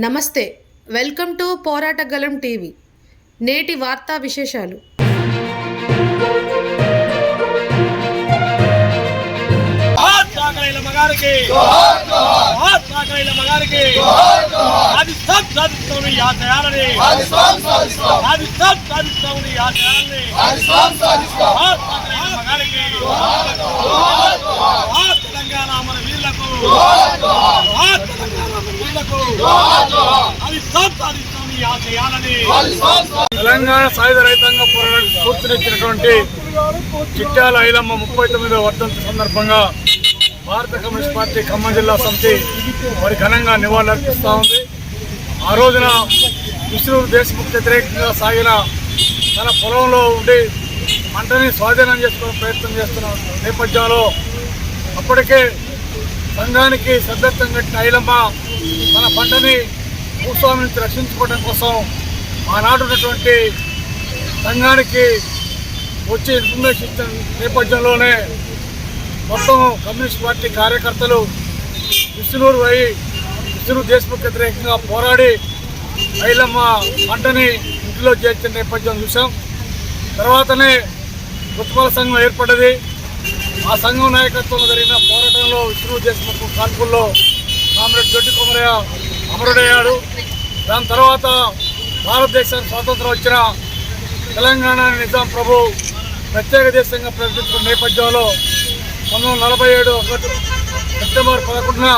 నమస్తే, welcome to పోరాటగలం TV. నేటి వార్తా విశేషాలు. తెలంగాణ సాయుధ రైతాంగ పోరాటానికి స్ఫూర్తినిచ్చినటువంటి చిట్యాల ఐలమ్మ 39వ వర్ధంతి సందర్భంగా భారత కమ్యూనిస్ట్ పార్టీ ఖమ్మం జిల్లా సమితి మరి ఘనంగా నివాళులర్పిస్తూ ఉంది. ఆ రోజున విష్ణువు దేశముఖ్ వ్యతిరేకంగా సాగిన తన పొలంలో ఉండి పంటని స్వాధీనం చేసుకునే ప్రయత్నం చేస్తున్న నేపథ్యంలో అప్పటికే సంఘానికి సభ్యత్వం కట్టిన ఐలమ్మ తన పంటని భూస్వామి నుంచి రక్షించుకోవడం కోసం ఆనాడు ఉన్నటువంటి సంఘానికి వచ్చి ఇన్ఫర్మేషన్ ఇచ్చిన నేపథ్యంలోనే మొత్తం కమ్యూనిస్ట్ పార్టీ కార్యకర్తలు విష్ణువు దేశముఖ్ వ్యతిరేకంగా పోరాడి ఐలమ్మ పంటని ఇంటిలో చేర్చిన నేపథ్యం చూసాం. తర్వాతనే ఉత్పల సంఘం ఏర్పడ్డది. ఆ సంఘం నాయకత్వంలో జరిగిన పోరాటంలో విష్ణువు దేశముఖ్ కాల్పుల్లో కామ్రేడ్ దొడ్డి కొమరయ్య అమరుడయ్యాడు. దాని తర్వాత భారతదేశానికి స్వాతంత్రం వచ్చిన తెలంగాణ నిజాం ప్రభు ప్రత్యేక దేశంగా ప్రకటించిన నేపథ్యంలో 1947 సెప్టెంబర్ 11న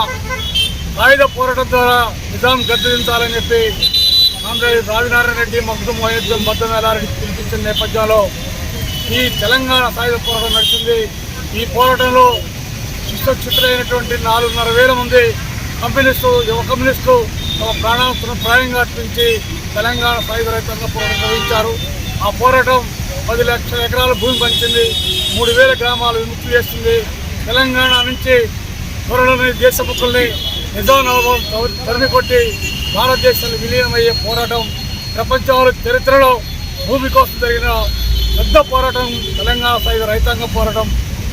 సాయుధ పోరాటం ద్వారా నిజాం గద్దెదించాలని చెప్పి కామ్రేడ్ రాజనారాయణ రెడ్డి, మగ్దుం మొహిద్దీన్, బద్దం ఎల్లారెడ్డి పిలిపించిన నేపథ్యంలో ఈ తెలంగాణ సాయుధ పోరాటం నడిచింది. ఈ పోరాటంలో విశ్వక్షితులైనటువంటి 4,500 మంది యువ కమ్యూనిస్టులు తమ ప్రాణాలను ప్రాయంగా అర్పించి తెలంగాణ సాయుధ రైతాంగ పోరాటం నిర్వహించారు. ఆ పోరాటం 10 లక్షల ఎకరాల భూమి పంచింది, 3,000 గ్రామాలు విముక్తి చేస్తుంది. తెలంగాణ నుంచి త్వరలోని దేశముఖుల్ని నిజాం నవాబులను తరిమి కొట్టి భారతదేశంలో విలీనమయ్యే పోరాటం ప్రపంచంలో చరిత్రలో భూమి కోసం జరిగిన పెద్ద పోరాటం తెలంగాణ సాయుధ రైతాంగ పోరాటం.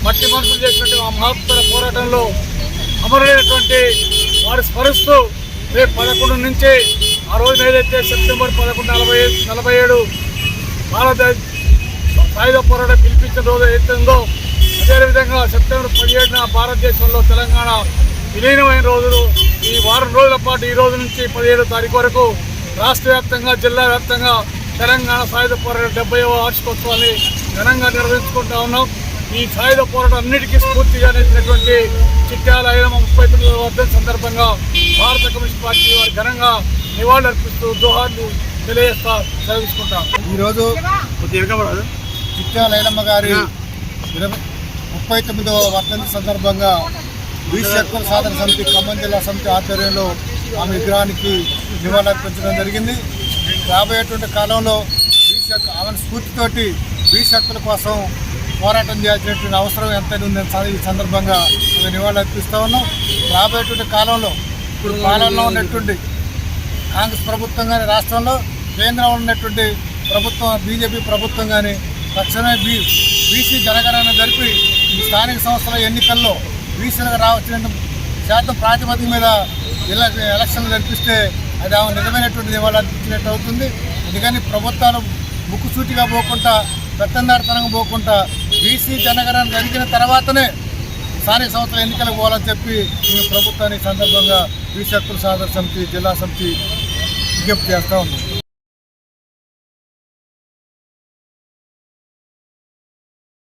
మట్టి మనుషులు చేసినట్టు ఆ మహత్తర పోరాటంలో అమరులైనటువంటి వారి స్మరిస్తూ రేపు 11 నుంచి ఆ రోజున ఏదైతే సెప్టెంబర్ 11, 1947 భారతదేశ సాయుధ పోరాటం పిలిపించిన రోజు ఏదైతే ఉందో అదేవిధంగా సెప్టెంబర్ 17న భారతదేశంలో తెలంగాణ విలీనమైన రోజులు ఈ వారం రోజుల పాటు ఈ రోజు నుంచి 17వ తారీఖు వరకు రాష్ట్ర వ్యాప్తంగా, జిల్లా వ్యాప్తంగా తెలంగాణ సాయుధ పోరాటం 70వ వార్షికోత్సవాన్ని ఘనంగా నిర్వహించుకుంటా ఉన్నాం. ఈ సాయుధ పోరాటం అన్నిటికీ స్ఫూర్తిగా నిలిచినటువంటి చిట్యాల ఐలమ్మ 39వ వర్ధంతి సందర్భంగా భారత కమ్యూనిస్ట్ పార్టీ వారి ఘనంగా నివాళులర్పిస్తూ జోహార్లు తెలియజేస్తా సెలవుకుంటాం. ఈరోజు చిట్యాల ఐలమ్మ గారి 39వ వర్ధంతి సందర్భంగా బీసీ హక్కుల సాధన సమితి ఖమ్మం జిల్లా సమితి ఆధ్వర్యంలో ఆమె విగ్రహానికి నివాళులర్పించడం జరిగింది. రాబోయేటువంటి కాలంలో ఆమె స్ఫూర్తితోటి బీసీ హక్కుల కోసం పోరాటం చేయాల్సినటువంటి అవసరం ఎంత ఉందని ఈ సందర్భంగా మేము నివాళులర్పిస్తూ ఉన్నాం. రాబోయేటువంటి కాలంలో ఇప్పుడు పాలనలో ఉన్నటువంటి కాంగ్రెస్ ప్రభుత్వం కానీ, రాష్ట్రంలో కేంద్రంలో ఉన్నటువంటి ప్రభుత్వం బీజేపీ ప్రభుత్వం కానీ తక్షణమే బీసీ జనగణన జరిపి ఈ స్థానిక సంస్థల ఎన్నికల్లో బీసీలకు రావాల్సిన శాతం ప్రాతిపదిక మీద ఎలక్షన్లు జరిపిస్తే అది ఆమె నిజమైనటువంటి నివాళులర్పించినట్టు అవుతుంది. అందుకని ప్రభుత్వాలు ముక్కుసూటిగా పోకుండా, పెత్తందారితనంగా పోకుండా బీసీ జనగణన జరిగిన తర్వాతనే స్థానిక సంస్థల ఎన్నికలకు పోవాలని చెప్పి మేము ప్రభుత్వాన్ని సందర్భంగా బీసీ హక్కుల సాధన సమితి జిల్లా సమితి విజ్ఞప్తి చేస్తూ ఉన్నాం.